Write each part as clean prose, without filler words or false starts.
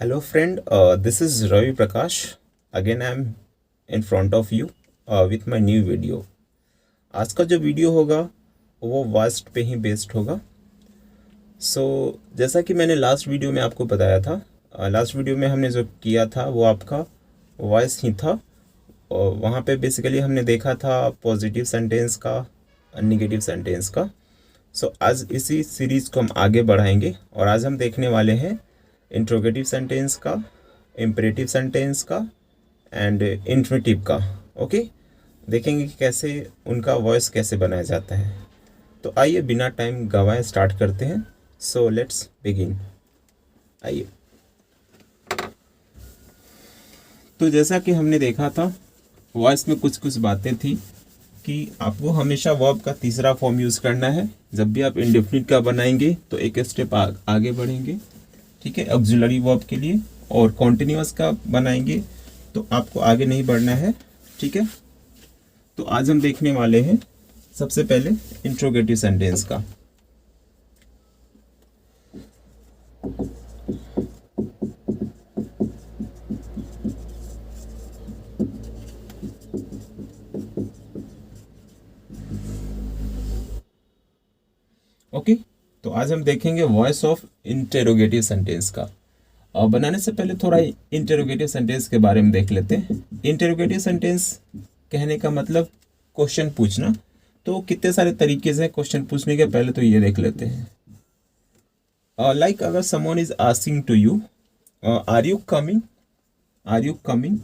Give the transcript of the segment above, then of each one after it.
Hello, friend. This is Ravi Prakash. Again, I'm in front of you with my new video. आज का जो video होगा वो vast पे ही बेस्ड होगा. जैसा कि मैंने लास्ट वीडियो में आपको बताया था, लास्ट वीडियो में हमने जो किया था वो आपका वॉइस ही था. और वहाँ पे बेसिकली हमने देखा था पॉजिटिव सेंटेंस का, नेगेटिव सेंटेंस का. आज इसी सीरीज़ को हम आगे बढ़ाएंगे और आज हम देखने वाले हैं इंट्रोगेटिव सेंटेंस का, इम्परेटिव सेंटेंस का एंड इन्फिनेटिव का. ओके, देखेंगे कि कैसे उनका वॉइस कैसे बनाया जाता है. तो आइए बिना टाइम गवाए स्टार्ट करते हैं. So let's begin. आइए. तो जैसा कि हमने देखा था वॉइस में कुछ कुछ बातें थी कि आपको हमेशा वर्ब का तीसरा फॉर्म यूज़ करना है. जब भी आप इंडेफिनिट का बनाएंगे तो एक स्टेप आगे बढ़ेंगे, ठीक है, ऑक्सिलरी वर्ब के लिए. और कॉन्टिन्यूअस का बनाएंगे तो आपको आगे नहीं बढ़ना है, ठीक है. तो आज हम देखने वाले हैं सबसे पहले इंट्रोगेटिव सेंटेंस का. ओके, तो आज हम देखेंगे वॉइस ऑफ इंटेरोगेटिव सेंटेंस का. और बनाने से पहले थोड़ा इंटेरोगेटिव सेंटेंस के बारे में देख लेते हैं. इंटेरोगेटिव सेंटेंस कहने का मतलब क्वेश्चन पूछना. तो कितने सारे तरीके से क्वेश्चन पूछने के, पहले तो ये देख लेते हैं. लाइक अगर someone is asking to you, are you coming, are you coming,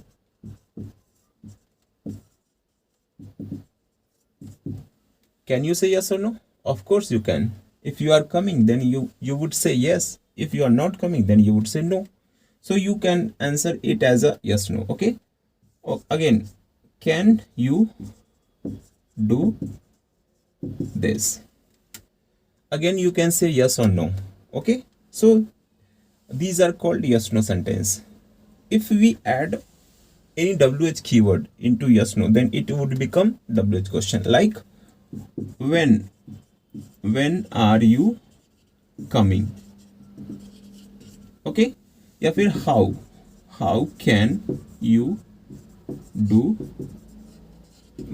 can you say yes or no? Of course you can. If you are coming, then you would say yes. If you are not coming, then you would say no. So you can answer it as a yes no. Okay. Again, can you do this? Again, you can say yes or no. Okay. So these are called yes no sentence. If we add any WH keyword into yes no, then it would become WH question. Like when are you coming? Okay. या फिर how can you do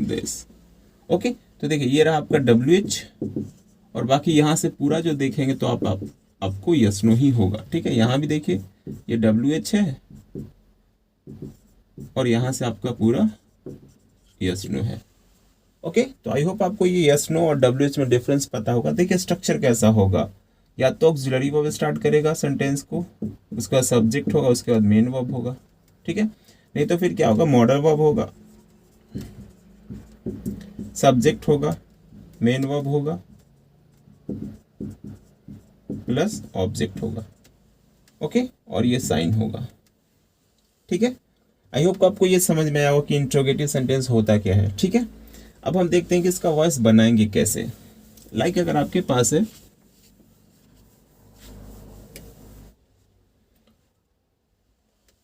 this? Okay. तो देखिए ये रहा आपका WH और बाकी यहाँ से पूरा जो देखेंगे तो आपको यस नो ही होगा, ठीक है. यहाँ भी देखिए ये WH है और यहाँ से आपका पूरा यस नो है. ओके. तो आई होप आपको ये यस नो और WH में डिफरेंस पता होगा. देखिए स्ट्रक्चर कैसा होगा, या तो ऑक्सिलरी वर्ब स्टार्ट करेगा सेंटेंस को, उसका सब्जेक्ट होगा, उसके बाद मेन वर्ब होगा, ठीक है. नहीं तो फिर क्या होगा, मॉडल वर्ब होगा, सब्जेक्ट होगा, मेन वर्ब होगा प्लस ऑब्जेक्ट होगा. ओके. और ये साइन होगा, ठीक है. आई होप आपको ये समझ में आया होगा कि इंट्रोगेटिव सेंटेंस होता क्या है, ठीक है. अब हम देखते हैं कि इसका वॉइस बनाएंगे कैसे. लाइक अगर आपके पास है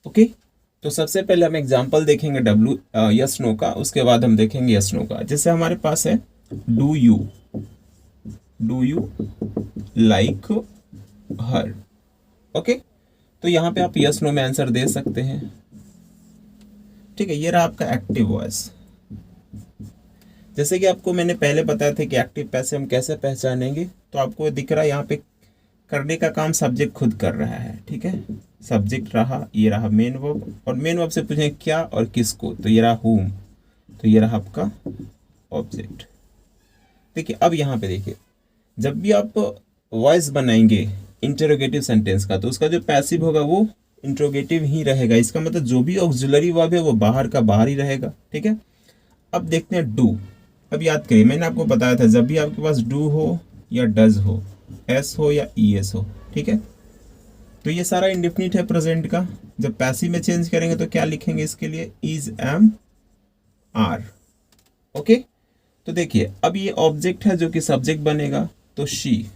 ओके, तो सबसे पहले हम एग्जांपल देखेंगे यस नो का, उसके बाद हम देखेंगे यस नो का. जैसे हमारे पास है do you like her. Okay. तो यहाँ पे आप यस नो में आंसर दे सकते हैं, ठीक है. ये रहा आपका एक्टिव वॉइस. जैसे कि आपको मैंने पहले बताया था कि एक्टिव पैसिव हम कैसे पहचानेंगे. तो आपको दिख रहा है यहाँ पे करने का काम सब्जेक्ट खुद कर रहा है, ठीक है. सब्जेक्ट रहा, ये रहा मेन वर्ब, और मेन वर्ब से पूछें क्या और किसको, तो ये रहा हुम, तो ये रहा आपका ऑब्जेक्ट. देखिए अब यहाँ पे देखिए, जब भी आप वॉइस बनाएंगे इंटरोगेटिव सेंटेंस का, तो उसका जो पैसिव होगा वो इंट्रोगेटिव ही रहेगा. इसका मतलब जो भी ऑक्सिलरी वर्ब है वो बाहर का बाहर ही रहेगा, ठीक है. अब देखते हैं डू. अब याद करिए मैंने आपको बताया था जब भी आपके पास डू हो या डज हो, एस हो या ईएस हो, ठीक है. तो ये सारा इंडेफिनिट है प्रेजेंट का. जब पैसिव में चेंज करेंगे तो क्या लिखेंगे इसके लिए, इज, एम, आर. ओके. तो देखिए अब ये ऑब्जेक्ट है जो कि सब्जेक्ट बनेगा, तो शी.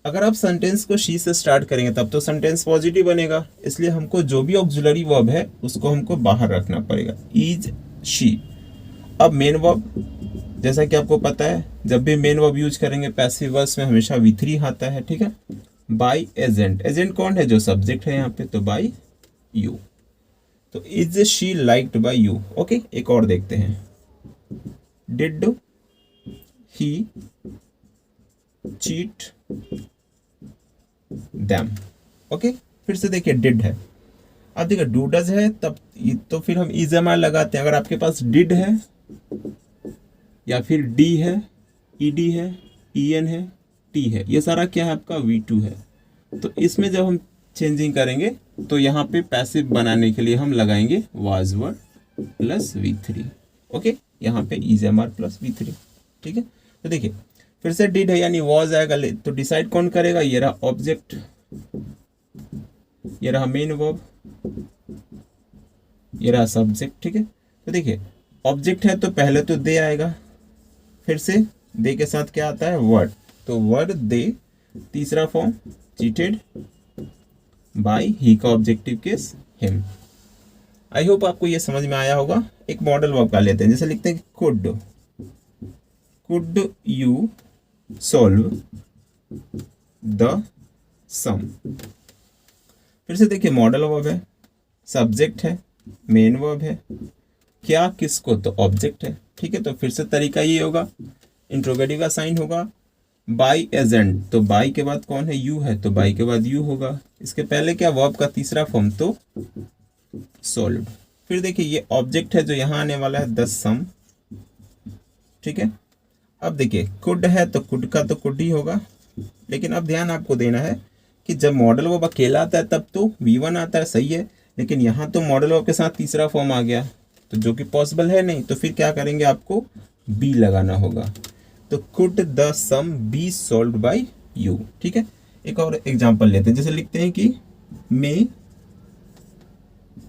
अगर आप सेंटेंस को शी से स्टार्ट करेंगे तब तो सेंटेंस पॉजिटिव बनेगा, इसलिए हमको जो भी ऑक्सिलरी वर्ब है उसको हमको बाहर रखना पड़ेगा, इज, शी. अब मेन वर्ब, जैसा कि आपको पता है जब भी मेन वर्ब यूज करेंगे पैसिव वर्ब्स में हमेशा V3 आता है, ठीक है. बाय एजेंट, एजेंट कौन है, जो सब्जेक्ट है यहाँ पे, तो बाय यू। तो is she liked by you. Okay, एक और देखते हैं, did he cheat them. Okay, फिर से देखिए डिड है, अब देखिए डू डज है, तब तो फिर हम इज एम आर लगाते हैं। अगर आपके पास डिड है या फिर डी है, ईडी है, ईएन है, टी है, ये सारा क्या है आपका V2 है। तो इसमें जब हम चेंजिंग करेंगे तो यहाँ पे पैसिव बनाने के लिए हम लगाएंगे was were plus V3। Okay, यहाँ पे is M R plus V3। ठीक है, तो देखिए फिर से डिड है यानी वॉज आएगा, तो डिसाइड कौन करेगा, ये रहा ऑब्जेक्ट, ये रहा मेन वर्ब, ये रहा सब्जेक्ट। ठीक है, तो देखिए ऑब्जेक्ट है तो पहले तो दे आएगा, फिर से दे के साथ क्या आता है, वर्ड, तो वर्ड दे, तीसरा फॉर्म चीटेड बाय ही का objective case him. I hope आपको ये समझ में आया होगा। एक मॉडल वर्ब का लेते हैं, जैसे लिखते हैं कुड यू सॉल्व द सम। फिर से देखिए मॉडल वर्ब है, सब्जेक्ट है, मेन वर्ब है, क्या किसको, तो ऑब्जेक्ट है। ठीक है, तो फिर से तरीका ये होगा, इंट्रोगेटिव का साइन होगा, बाय एजेंट, तो बाय के बाद कौन है, यू है, तो बाय के बाद यू होगा, इसके पहले क्या वर्ब का तीसरा फॉर्म, तो सोल्व। फिर देखिए ये ऑब्जेक्ट है जो यहाँ आने वाला है, द सम। ठीक है, अब देखिए कुड है तो कुड का तो कुड ही होगा, लेकिन अब ध्यान आपको देना है कि जब मॉडल वर्ब अकेला आता है तब तो V1 आता है, सही है, लेकिन यहाँ तो मॉडल वर्ब के साथ तीसरा फॉर्म आ गया, तो जो कि पॉसिबल है नहीं, तो फिर क्या करेंगे, आपको बी लगाना होगा। तो could the sum be solved by you. ठीक है, एक और एग्जांपल लेते हैं, जैसे लिखते हैं कि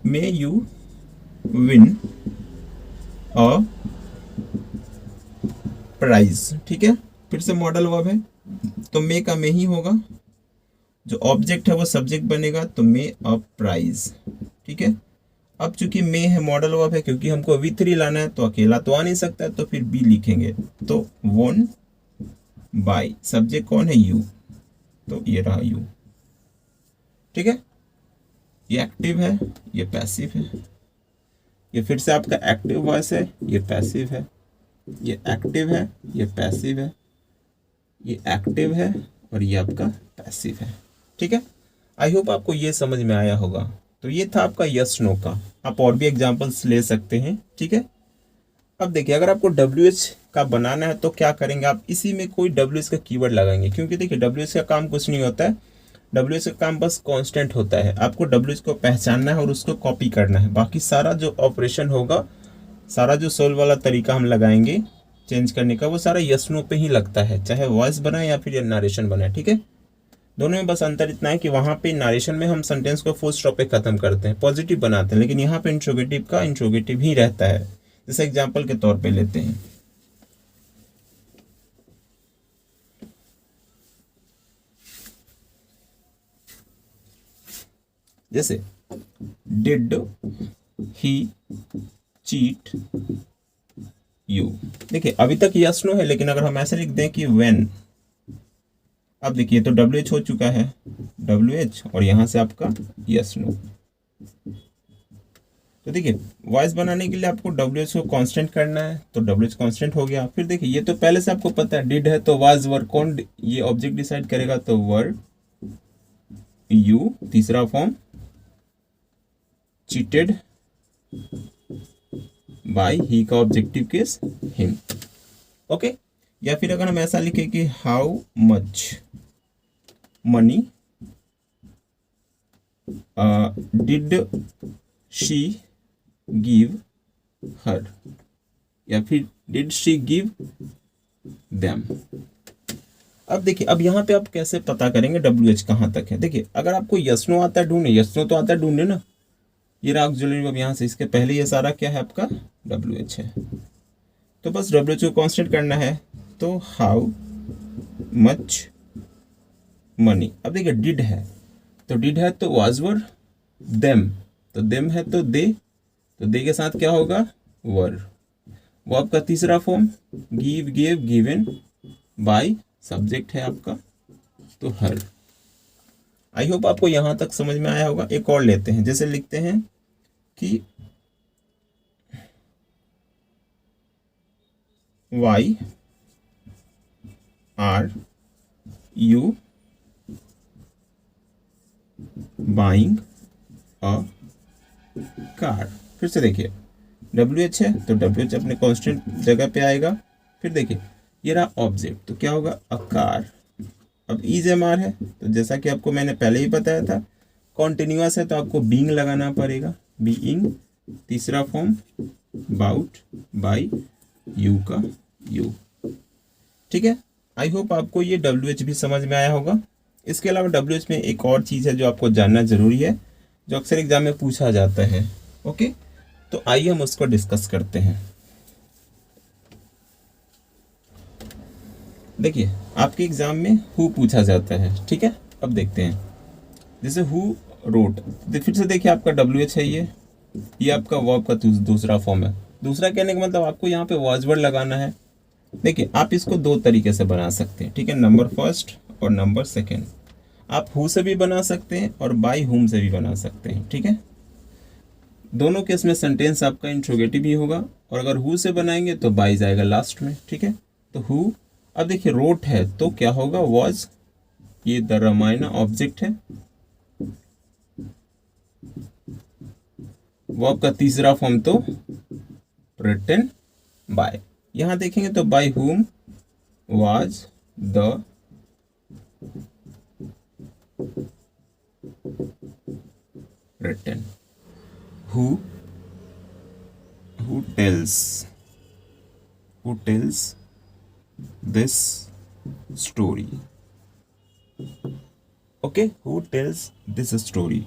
may you win a prize. ठीक है, फिर से मॉडल वर्ब है तो मे का मे ही होगा, जो ऑब्जेक्ट है वो सब्जेक्ट बनेगा, तो मे अ प्राइज। ठीक है, अब चूंकि मे है मॉडल वर्ब है, क्योंकि हमको V3 लाना है तो अकेला तो आ नहीं सकता है, तो फिर बी लिखेंगे, तो वोन बाय, सब्जेक्ट कौन है, यू, तो ये रहा यू। ठीक है, ये एक्टिव है, ये पैसिव है, ये फिर से आपका एक्टिव वॉइस है, ये पैसिव है, ये एक्टिव है, ये पैसिव है, ये एक्टिव है, और ये आपका पैसिव है। ठीक है, आई होप आपको ये समझ में आया होगा। तो ये था आपका यस नो का, आप और भी एग्जांपल्स ले सकते हैं। ठीक है, अब देखिए अगर आपको WH का बनाना है तो क्या करेंगे, आप इसी में कोई WH का कीवर्ड लगाएंगे, क्योंकि देखिए WH का काम कुछ नहीं होता है, WH का काम बस कांस्टेंट होता है, आपको WH को पहचानना है और उसको कॉपी करना है, बाकी सारा जो ऑपरेशन होगा, सारा जो सोल्व वाला तरीका हम लगाएंगे चेंज करने का, वो सारा यस नो पे ही लगता है, चाहे वॉइस बनाए या फिर नारेशन बनाए। ठीक है, दोनों में बस अंतर इतना है कि वहाँ पे नारेशन में हम सेंटेंस को फुल स्टॉप पे खत्म करते हैं, पॉजिटिव बनाते हैं, लेकिन यहाँ पे इंट्रोगेटिव का इंट्रोगेटिव ही रहता है। जैसे एग्जांपल के तौर पे लेते हैं, जैसे डिड ही चीट यू। देखिए अभी तक यस नो है, लेकिन अगर हम ऐसे लिख दें कि व्हेन, अब देखिए तो WH हो चुका है, WH, और यहां से आपका यस नो। तो देखिए वॉइस बनाने के लिए आपको WH को कांस्टेंट करना है, तो WH कांस्टेंट हो गया। फिर देखिए ये तो पहले से आपको पता है, डिड है तो वाज वर, कौन ये ऑब्जेक्ट डिसाइड करेगा, तो वर यू, तीसरा फॉर्म चीटेड बाय ही का ऑब्जेक्टिव केस हिम। ओके, या फिर अगर हम ऐसा लिखे कि how much money did she give her, या फिर डिड शी गिव देम। अब देखिए अब यहाँ पे आप कैसे पता करेंगे WH कहाँ तक है। देखिए अगर आपको यस नो आता है ढूंढने, यस नो तो आता है ढूंढने ना, ये रहा ऑक्सिलरी वर्ब, यहाँ से इसके पहले ये सारा क्या है आपका WH है, तो बस WH को कांस्टेंट करना है, तो हाउ मच मनी। अब देखिए डिड है तो डिड है तो वाज वर, देम तो देम है तो दे के साथ क्या होगा, वर, वो आपका तीसरा form give, gave, given, by, subject है आपका तो हर। आई होप आपको यहाँ तक समझ में आया होगा। एक और लेते हैं, जैसे लिखते हैं कि why are you buying a car. फिर से देखिए डब्ल्यू एच है तो डब्ल्यू एच अपने कांस्टेंट जगह पे आएगा। फिर देखिए ये रहा ऑब्जेक्ट, तो क्या होगा अ कार। अब इज एम आर है तो जैसा कि आपको मैंने पहले ही बताया था, कॉन्टिन्यूअस है तो आपको बीइंग लगाना पड़ेगा, बीइंग। तीसरा फॉर्म बाउट बाई यू का यू। ठीक है, आई होप आपको ये डब्ल्यू एच भी समझ में आया होगा। इसके अलावा डब्ल्यू एच में एक और चीज़ है जो आपको जानना जरूरी है, जो अक्सर एग्जाम में पूछा जाता है। ओके, तो आइए हम उसको डिस्कस करते हैं। देखिए आपके एग्जाम में हु पूछा जाता है, ठीक है। अब देखते हैं, जैसे हु रोट, फिर से देखिए आपका डब्ल्यू एच है, ये आपका वर्ब का दूसरा फॉर्म है। दूसरा कहने का मतलब आपको यहाँ पे वॉज वर्ड लगाना है। देखिए आप इसको दो तरीके से बना सकते हैं, ठीक है, नंबर फर्स्ट और नंबर सेकेंड। आप हु से भी बना सकते हैं और बाई हुम से भी बना सकते हैं, ठीक है। दोनों केस में सेंटेंस आपका इंट्रोगेटिव ही होगा, और अगर हु से बनाएंगे तो बाई जाएगा लास्ट में, ठीक है। तो हु, अब देखिए रोट है तो क्या होगा वॉज, ये द रामायण ऑब्जेक्ट है। वर्ब का तीसरा फॉर्म तो रिटन बाय। यहां देखेंगे तो by whom was the written. Who tells this story. Okay, who tells this story.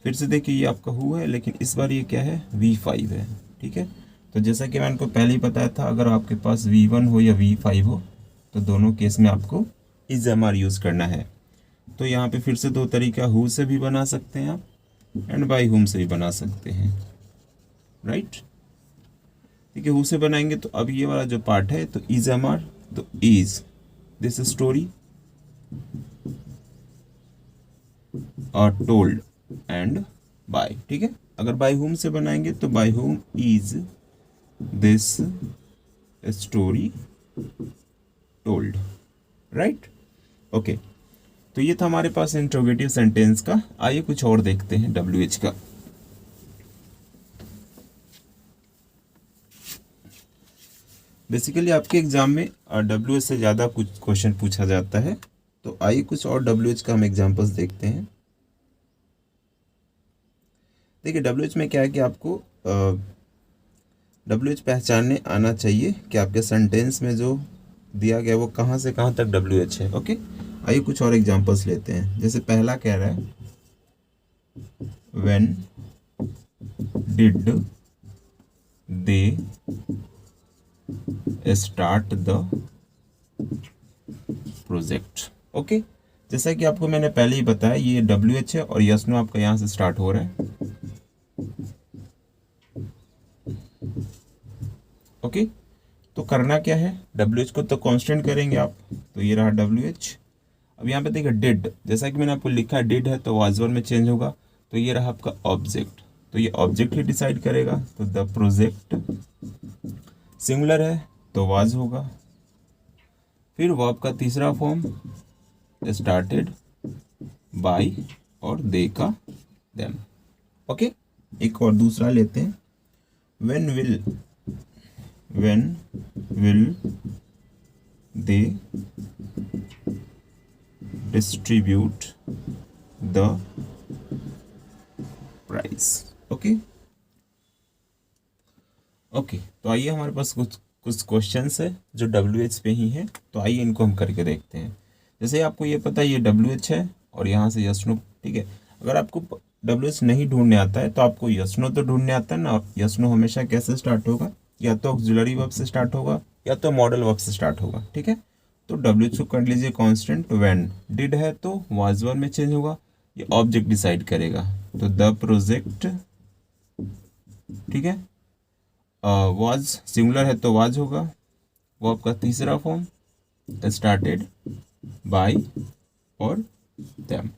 फिर से देखिए ये आपका हु है, लेकिन इस बार ये क्या है V5 है, ठीक है। तो जैसा कि मैंने आपको पहले ही बताया था, अगर आपके पास V1 हो या V5 हो तो दोनों केस में आपको इज एम आर यूज़ करना है। तो यहाँ पे फिर से दो तरीका, हु से भी बना सकते हैं आप एंड बाई हुम से भी बना सकते हैं, राइट। ठीक है, हु से बनाएंगे तो अब ये वाला जो पार्ट है तो इज एम आर, तो इज दिस स्टोरी और टोल्ड एंड बाय, ठीक है। अगर बाय हुम से बनाएंगे तो बाय हुम is this story told, right. Okay, तो ये था हमारे पास इंट्रोगेटिव सेंटेंस का। आइए कुछ और देखते हैं डब्ल्यू एच का। बेसिकली आपके एग्जाम में डब्ल्यू एच से ज़्यादा कुछ क्वेश्चन पूछा जाता है, तो आइए कुछ और डब्ल्यू एच का हम एग्जाम्पल्स देखते हैं। देखिए डब्ल्यू एच में क्या है कि आपको डब्ल्यू एच पहचानने आना चाहिए कि आपके सेंटेंस में जो दिया गया वो कहाँ से कहाँ तक डब्ल्यू एच है। ओके, आइए कुछ और एग्जांपल्स लेते हैं। जैसे पहला कह रहा है when did they start the project. Okay, जैसा कि आपको मैंने पहले ही बताया ये डब्ल्यू एच है और यस नो आपका यहाँ से स्टार्ट हो रहा है। ओके, तो करना क्या है, डब्ल्यू एच को तो कांस्टेंट करेंगे आप, तो ये रहा डब्ल्यू एच। अब यहाँ पे देखिए डिड, जैसा कि मैंने आपको लिखा है डिड है तो वाज वर्ब में चेंज होगा, तो ये रहा आपका ऑब्जेक्ट, तो ये ऑब्जेक्ट ही डिसाइड करेगा। तो द प्रोजेक्ट सिंगुलर है तो वाज होगा। फिर वर्ब का तीसरा फॉर्म स्टार्टेड बाय और दे का देम। ओके, एक और दूसरा लेते हैं, when will they distribute the price. Okay, तो आइए हमारे पास कुछ क्वेश्चंस है जो डब्ल्यू एच पे ही है, तो आइए इनको हम करके देखते हैं। जैसे आपको ये पता है ये डब्ल्यू एच है और यहाँ से यस नो, ठीक है। अगर आपको डब्ल्यू एच नहीं ढूंढने आता है तो आपको यस नो तो ढूंढने आता है ना, और यस नो हमेशा कैसे स्टार्ट होगा, या तो ऑक्सिलरी वर्ब से स्टार्ट होगा या तो मॉडल वर्ब से स्टार्ट होगा, ठीक है। तो डब्ल्यू एच को कर लीजिए कांस्टेंट, व्हेन डिड है तो वाज वर्ब में चेंज होगा, ये ऑब्जेक्ट डिसाइड करेगा, तो द प्रोजेक्ट, ठीक है। वाज सिंगुलर है तो वाज होगा, वर्ब का तीसरा फॉर्म स्टार्टेड बाय और देम।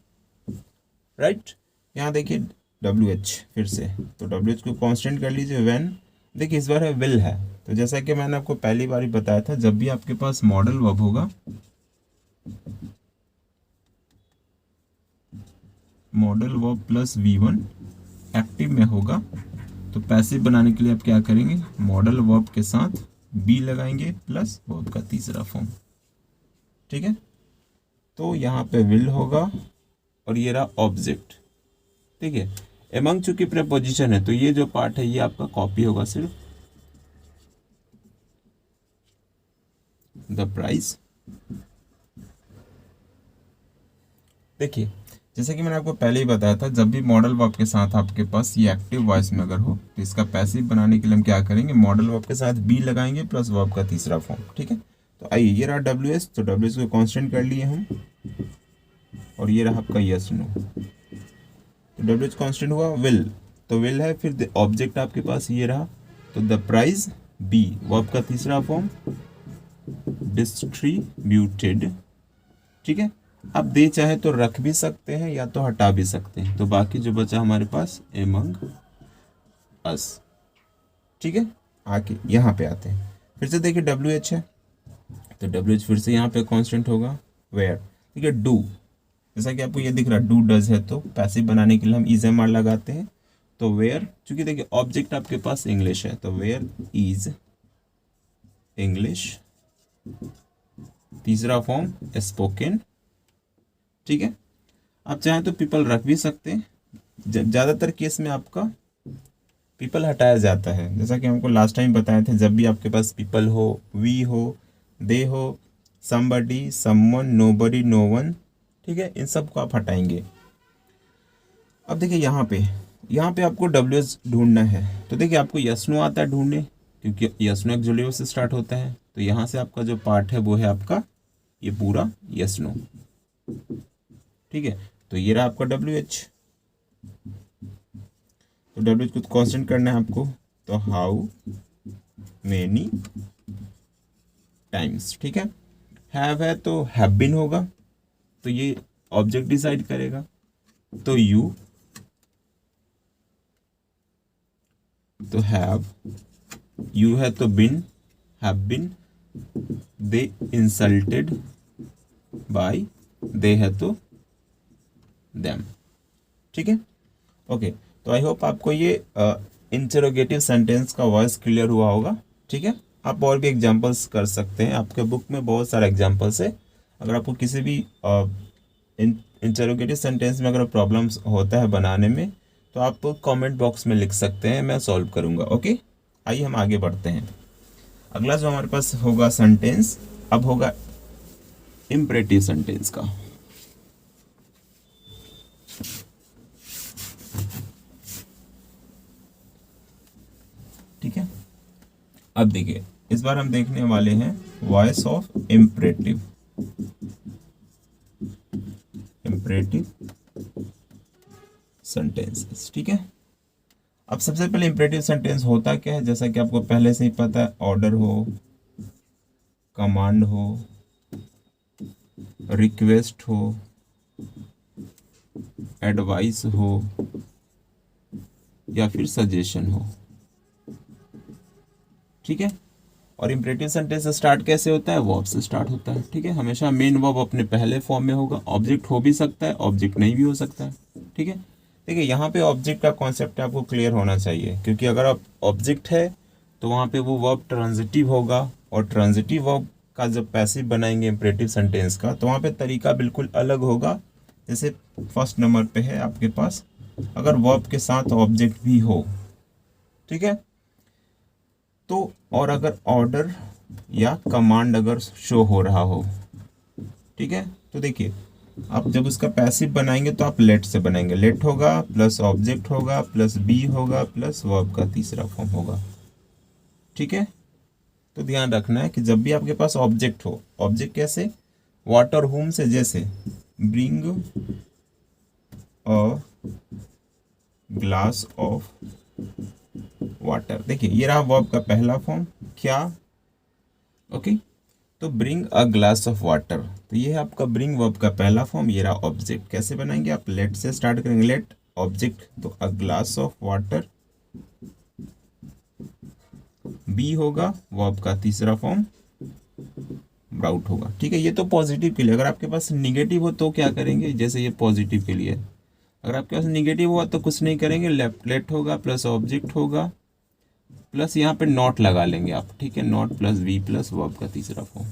राइट। यहाँ देखिए WH फिर से, तो WH को कांस्टेंट कर लीजिए। व्हेन देखिए इस बार है विल है, तो जैसा कि मैंने आपको पहली बार ही बताया था, जब भी आपके पास मॉडल वर्ब होगा, modal verb plus V1 active में होगा, तो पैसिव बनाने के लिए आप क्या करेंगे, मॉडल वर्ब के साथ बी लगाएंगे प्लस वर्ब का तीसरा फॉर्म। ठीक है, तो यहाँ पे विल होगा और ये रहा ऑब्जेक्ट। ठीक है, एमंग चूंकि प्रीपोजिशन है तो ये जो पार्ट है ये आपका कॉपी होगा सिर्फ, द प्राइस। देखिए जैसे कि मैंने आपको पहले ही बताया था, जब भी मॉडल वर्ब के साथ आपके पास ये एक्टिव वॉइस में अगर हो तो इसका पैसिव बनाने के लिए हम क्या करेंगे, मॉडल वर्ब के साथ बी लगाएंगे प्लस वर्ब का तीसरा फॉर्म। ठीक है, तो आइए ये रहा WH, तो WH को कांस्टेंट कर लिए हम, और ये रहा आपका यस नो, तो WH कांस्टेंट हुआ। विल, तो विल है, फिर ऑब्जेक्ट आपके पास ये रहा, तो द प्राइस बी, वर्ब का तीसरा फॉर्म डिस्ट्रीब्यूटेड। ठीक है, आप दे चाहे तो रख भी सकते हैं या तो हटा भी सकते हैं, तो बाकी जो बचा हमारे पास एमंग अस। ठीक है, आके यहाँ पे आते हैं, फिर से देखिए WH है, तो WH फिर से यहाँ पे कांस्टेंट होगा। वेयर, ठीक है, डू, जैसा कि आपको ये दिख रहा डू डज है, तो पैसिव बनाने के लिए हम इज एम आर लगाते हैं, तो वेयर, चूंकि देखिए ऑब्जेक्ट आपके पास इंग्लिश है, तो वेयर इज इंग्लिश, तीसरा फॉर्म स्पोकन। ठीक है, आप चाहें तो पीपल रख भी सकते हैं, ज़्यादातर केस में आपका पीपल हटाया जाता है, जैसा कि हमको लास्ट टाइम बताए थे, जब भी आपके पास पीपल हो, वी हो, दे हो, somebody, someone, nobody, no one, ठीक है, इन सब को आप हटाएंगे। अब देखिए यहाँ पे आपको WH ढूंढना है, तो देखिए आपको यस-नो आता है ढूंढने, क्योंकि यस-नो एक्सक्लूसिव से स्टार्ट होता है, तो यहाँ से आपका जो पार्ट है वो है आपका ये पूरा यस-नो। ठीक है, तो ये रहा आपका WH, तो WH को कांस्टेंट करना है आपको, तो हाउ मेनी टाइम्स। ठीक है, हैव है तो हैव बीन होगा, तो ये ऑब्जेक्ट डिसाइड करेगा, तो यू, तो हैव, यू है तो been, have been, they insulted by, they है तो देम। ठीक है, ओके, तो आई होप आपको ये इंटरोगेटिव सेंटेंस का वॉइस क्लियर हुआ होगा। ठीक है, आप और भी एग्जांपल्स कर सकते हैं, आपके बुक में बहुत सारे एग्जांपल्स है। अगर आपको किसी भी इंटरोगेटिव सेंटेंस में अगर प्रॉब्लम्स होता है बनाने में, तो आप कमेंट बॉक्स में लिख सकते हैं, मैं सॉल्व करूंगा। ओके, आइए हम आगे बढ़ते हैं। अगला जो हमारे पास होगा सेंटेंस, अब होगा इम्परेटिव सेंटेंस का। ठीक है, अब देखिए इस बार हम देखने वाले हैं वॉइस ऑफ इम्परेटिव सेंटेंसेस। ठीक है, अब सबसे पहले इम्परेटिव सेंटेंस होता क्या है, जैसा कि आपको पहले से ही पता है, ऑर्डर हो, कमांड हो, रिक्वेस्ट हो, एडवाइस हो, या फिर सजेशन हो। ठीक है, और इम्परेटिव सेंटेंस स्टार्ट कैसे होता है, वर्ब से स्टार्ट होता है। ठीक है, हमेशा मेन वर्ब अपने पहले फॉर्म में होगा, ऑब्जेक्ट हो भी सकता है, ऑब्जेक्ट नहीं भी हो सकता है। ठीक है, देखिए यहाँ पे ऑब्जेक्ट का कॉन्सेप्ट आपको क्लियर होना चाहिए, क्योंकि अगर आप ऑब्जेक्ट है तो वहाँ पे वो वर्ब ट्रांजिटिव होगा, और ट्रांजिटिव वर्ब का जब पैसिव बनाएंगे इम्परेटिव सेंटेंस का, तो वहाँ पे तरीका बिल्कुल अलग होगा। जैसे फर्स्ट नंबर पे है आपके पास, अगर वर्ब के साथ ऑब्जेक्ट भी हो, ठीक है, तो और अगर ऑर्डर या कमांड अगर शो हो रहा हो, ठीक है, तो देखिए आप जब उसका पैसिव बनाएंगे तो आप लेट से बनाएंगे, लेट होगा प्लस ऑब्जेक्ट होगा प्लस बी होगा प्लस वर्ब का तीसरा फॉर्म होगा। ठीक है, तो ध्यान रखना है कि जब भी आपके पास ऑब्जेक्ट हो, ऑब्जेक्ट कैसे, व्हाट और whom से, जैसे bring a glass of water, देखिए ये रहा वर्ब का पहला फॉर्म, क्या, ओके, तो bring a glass of water, तो ये है आपका ब्रिंग वर्ब का पहला फॉर्म। ये रहा ऑब्जेक्ट। कैसे बनाएंगे आप, लेट से स्टार्ट करेंगे, लेट ऑब्जेक्ट, तो a glass of water, be होगा वर्ब का तीसरा फॉर्म, ब्राउट होगा। ठीक है, ये तो पॉजिटिव के लिए। अगर आपके पास निगेटिव हो तो क्या करेंगे, जैसे ये पॉजिटिव के लिए, अगर आपके पास निगेटिव हुआ तो कुछ नहीं करेंगे, लेफ्ट लेट होगा प्लस ऑब्जेक्ट होगा प्लस यहाँ पे नॉट लगा लेंगे आप। ठीक है, not plus V plus verb का तीसरा फॉर्म।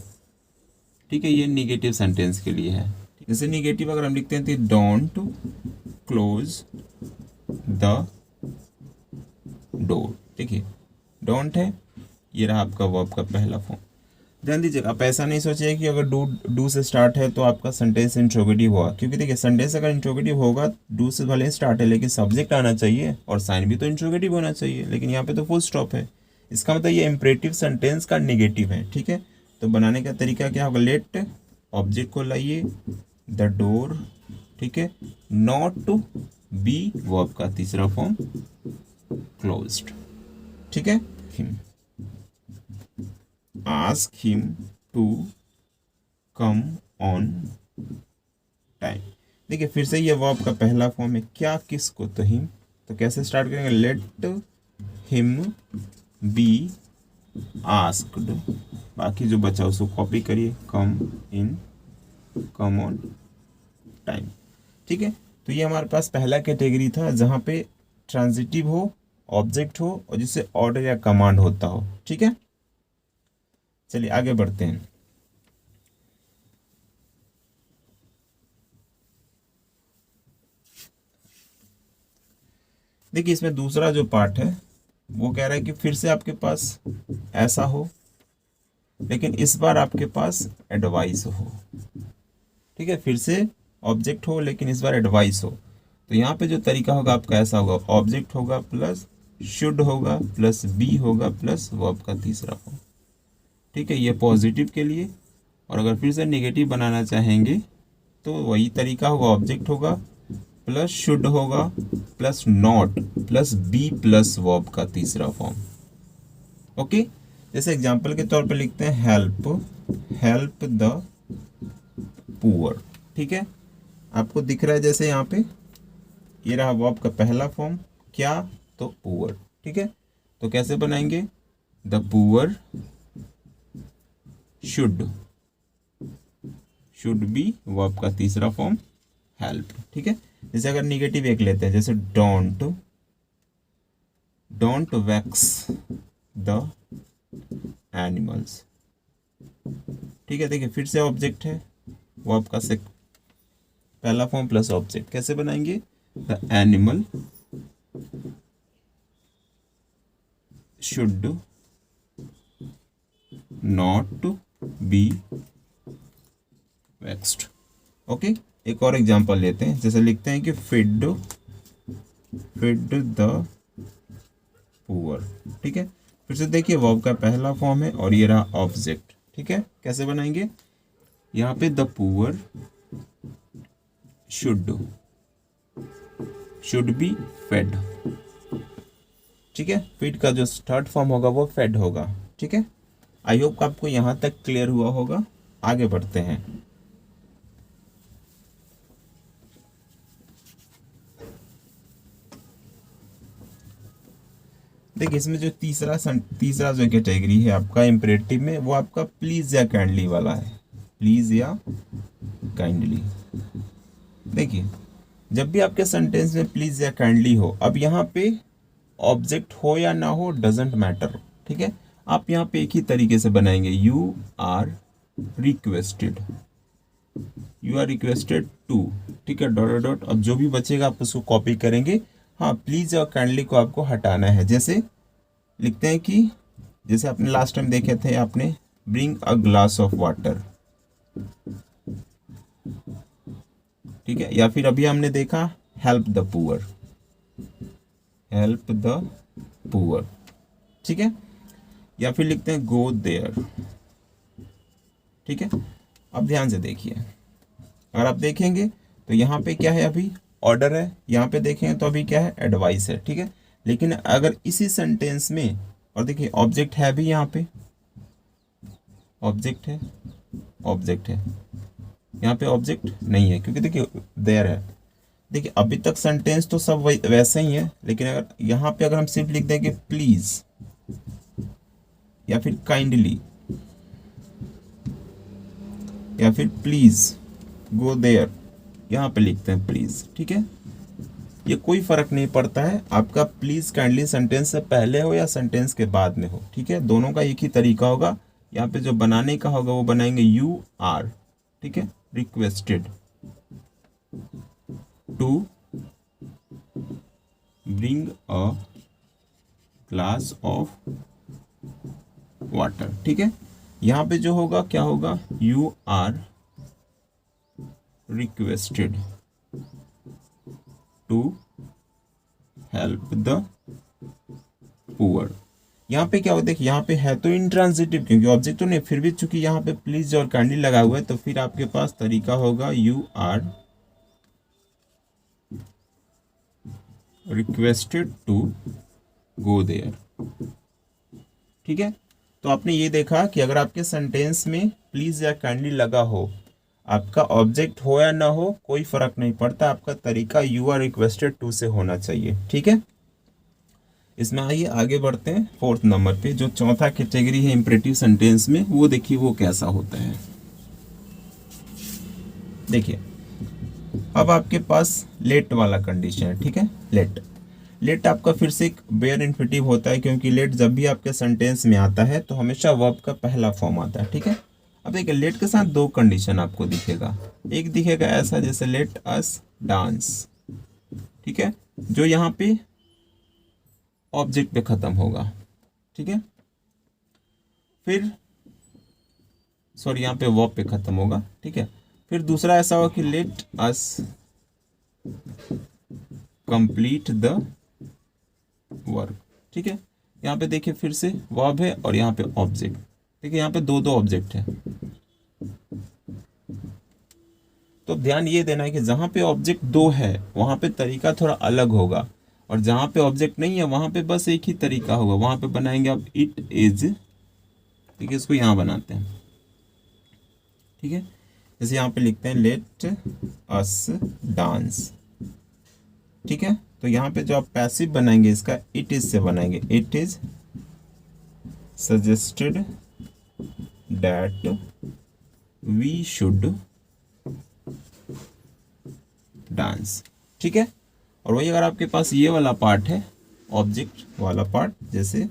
ठीक है, ये निगेटिव सेंटेंस के लिए है। जैसे निगेटिव अगर हम लिखते हैं तो डोंट क्लोज द डोर। देखिए डोंट है, ये रहा आपका वर्ब का पहला फॉर्म। ध्यान दीजिएगा, आप ऐसा नहीं सोचिए कि अगर डू से स्टार्ट है तो आपका सेंटेंस इंट्रोगेटिव होगा, क्योंकि देखिए सेंटेंस अगर इंट्रोगेटिव होगा, डू से भले ही स्टार्ट है लेकिन सब्जेक्ट आना चाहिए और साइन भी तो इंट्रोगेटिव होना चाहिए, लेकिन यहाँ पे तो फुल स्टॉप है। इसका मतलब ये इम्परेटिव सेंटेंस का नेगेटिव है। ठीक है, तो बनाने का तरीका क्या होगा, लेट ऑब्जेक्ट को लाइए, द डोर, ठीक है, नॉट टू बी वर्ब का तीसरा फॉर्म, क्लोज्ड। ठीक है, ask him to come on time। देखिए फिर से ये वर्ब का पहला फॉर्म है, क्या किसको, तो हिम। तो कैसे स्टार्ट करेंगे, लेट हिम बी आस्क्ड, बाकी जो बचा उसको कॉपी करिए, कम इन, कम ऑन टाइम। ठीक है, तो ये हमारे पास पहला कैटेगरी था जहाँ पे ट्रांजिटिव हो, ऑब्जेक्ट हो और जिससे ऑर्डर या कमांड होता हो। ठीक है, चलिए आगे बढ़ते हैं। देखिए इसमें दूसरा जो पार्ट है वो कह रहा है कि फिर से आपके पास ऐसा हो, लेकिन इस बार आपके पास एडवाइस हो। ठीक है, फिर से ऑब्जेक्ट हो लेकिन इस बार एडवाइस हो। तो यहाँ पे जो तरीका होगा आपका ऐसा होगा, ऑब्जेक्ट होगा प्लस शुड होगा प्लस बी होगा प्लस वर्ब का तीसरा फॉर्म। ठीक है, ये पॉजिटिव के लिए। और अगर फिर से नेगेटिव बनाना चाहेंगे तो वही तरीका होगा, ऑब्जेक्ट होगा प्लस शुड होगा plus not plus be plus verb का तीसरा फॉर्म। ओके, जैसे एग्जांपल के तौर पे लिखते हैं हेल्प, हेल्प द पुअर। ठीक है, आपको दिख रहा है जैसे यहाँ पे ये रहा वर्ब का पहला फॉर्म, क्या, तो पुअर। ठीक है, तो कैसे बनाएंगे, the poor should be verb का तीसरा फॉर्म हेल्प। ठीक है, जैसे अगर निगेटिव एक लेते हैं, जैसे डोंट वैक्स द एनिमल्स। ठीक है, देखिए फिर से ऑब्जेक्ट है, वर्ब का पहला फॉर्म प्लस ऑब्जेक्ट। कैसे बनाएंगे, the animal should not be vaxxed. Okay, एक और एग्जांपल लेते हैं, जैसे लिखते हैं कि फीड द पुअर। ठीक है, फिर से देखिए वर्ब का पहला फॉर्म है और ये रहा ऑब्जेक्ट। ठीक है, कैसे बनाएंगे, यहाँ पे the poor should be fed. ठीक है, फीड का जो थर्ड फॉर्म होगा वो फेड होगा। ठीक है, आई होप आपको यहाँ तक क्लियर हुआ होगा। आगे बढ़ते हैं। देखिए इसमें जो तीसरा जो कैटेगरी है आपका इम्परेटिव में, वो आपका प्लीज या काइंडली वाला है, प्लीज या काइंडली। देखिए जब भी आपके सेंटेंस में प्लीज या काइंडली हो, अब यहाँ पे ऑब्जेक्ट हो या ना हो डजेंट मैटर। ठीक है, आप यहाँ पे एक ही तरीके से बनाएंगे, यू आर रिक्वेस्टेड टू। ठीक है, डॉट डॉट, अब जो भी बचेगा आप उसको कॉपी करेंगे। हाँ, प्लीज और काइंडली को आपको हटाना है। जैसे लिखते हैं कि जैसे आपने लास्ट टाइम देखे थे, आपने bring a glass of water. ठीक है, या फिर अभी हमने देखा help the poor, help the poor. ठीक है, या फिर लिखते हैं गो देयर। ठीक है, अब ध्यान से देखिए, अगर आप देखेंगे तो यहाँ पे क्या है, अभी ऑर्डर है, यहाँ पे देखेंगे तो अभी क्या है, एडवाइस है। ठीक है, लेकिन अगर इसी सेंटेंस में, और देखिए ऑब्जेक्ट है भी यहाँ पे, ऑब्जेक्ट है, ऑब्जेक्ट है, यहाँ पे ऑब्जेक्ट नहीं है क्योंकि देखिए देयर है। देखिए अभी तक सेंटेंस तो सब वैसे ही है, लेकिन अगर यहाँ पे अगर हम सिर्फ लिख देंगे प्लीज या फिर काइंडली या फिर प्लीज गो देयर, यहाँ पे लिखते हैं प्लीज, ठीक है, ये कोई फर्क नहीं पड़ता है आपका प्लीज काइंडली सेंटेंस से पहले हो या सेंटेंस के बाद में हो, ठीक है, दोनों का एक ही तरीका होगा। यहाँ पे जो बनाने का होगा वो बनाएंगे यू आर, ठीक है, requested to bring a glass of water, ठीक है। यहाँ पे जो होगा क्या होगा, you are requested to help the poor. यहाँ पे क्या होता है, देखिए यहाँ पे है तो इंट्रांजिटिव क्योंकि ऑब्जेक्ट तो नहीं, फिर भी चूंकि यहाँ पे प्लीज और काइंडली लगा हुआ है तो फिर आपके पास तरीका होगा you are requested to go there, ठीक है। तो आपने ये देखा कि अगर आपके सेंटेंस में प्लीज या काइंडली लगा हो, आपका ऑब्जेक्ट हो या ना हो कोई फर्क नहीं पड़ता, आपका तरीका यू आर रिक्वेस्टेड टू से होना चाहिए, ठीक है। इसमें आइए आगे बढ़ते हैं 4th नंबर पे, जो चौथा कैटेगरी है इंपरेटिव सेंटेंस में, वो देखिए वो कैसा होता है। देखिए अब आपके पास लेट वाला कंडीशन है, ठीक है। लेट, लेट आपका फिर से एक बेयर इन्फिनेटिव होता है क्योंकि लेट जब भी आपके सेंटेंस में आता है तो हमेशा वर्ब का पहला फॉर्म आता है, ठीक है। अब देखिए लेट के साथ दो कंडीशन आपको दिखेगा, एक दिखेगा ऐसा जैसे लेट अस डांस, ठीक है, जो यहाँ पे ऑब्जेक्ट पे खत्म होगा, ठीक है, फिर सॉरी यहाँ पे वर्ब पे खत्म होगा, ठीक है। फिर दूसरा ऐसा होगा कि let us complete the work, ठीक है। यहाँ पे देखिए फिर से वर्ब है और यहाँ पे ऑब्जेक्ट, देखिए यहाँ पे दो दो ऑब्जेक्ट है, तो ध्यान ये देना है कि जहां पे ऑब्जेक्ट दो है वहां पे तरीका थोड़ा अलग होगा, और जहां पे ऑब्जेक्ट नहीं है वहां पे बस एक ही तरीका होगा, वहां पे बनाएंगे आप इट इज, ठीक है, इसको यहां बनाते हैं, ठीक है। जैसे यहाँ पे लिखते हैं लेट अस डांस, ठीक है। तो यहाँ पे जो आप पैसिव बनाएंगे इसका इट इज से बनाएंगे, it is suggested that we should dance, ठीक है। और वही अगर आपके पास ये वाला पार्ट है ऑब्जेक्ट वाला पार्ट, जैसे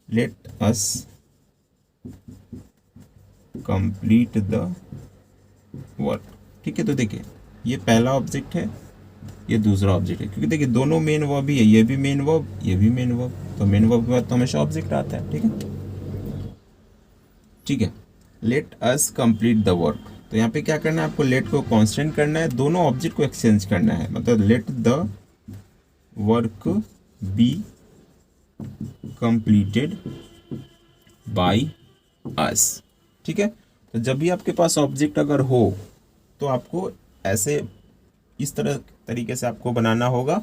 let us complete the work, ठीक है। तो देखिए ये पहला ऑब्जेक्ट है, ये दूसरा ऑब्जेक्ट है, क्योंकि देखिए दोनों मेन वर्ब ही है, ये भी मेन वर्ब, ये भी मेन वर्ब, तो मेन वर्ब के बाद तो हमेशा ऑब्जेक्ट आता है, ठीक है, ठीक है। Let us complete the work, तो यहाँ पे क्या करना है आपको, लेट को कांस्टेंट करना है, दोनों ऑब्जेक्ट को एक्सचेंज करना है, मतलब let the work be completed by us, ठीक है। तो जब भी आपके पास ऑब्जेक्ट अगर हो तो आपको ऐसे इस तरीके से आपको बनाना होगा,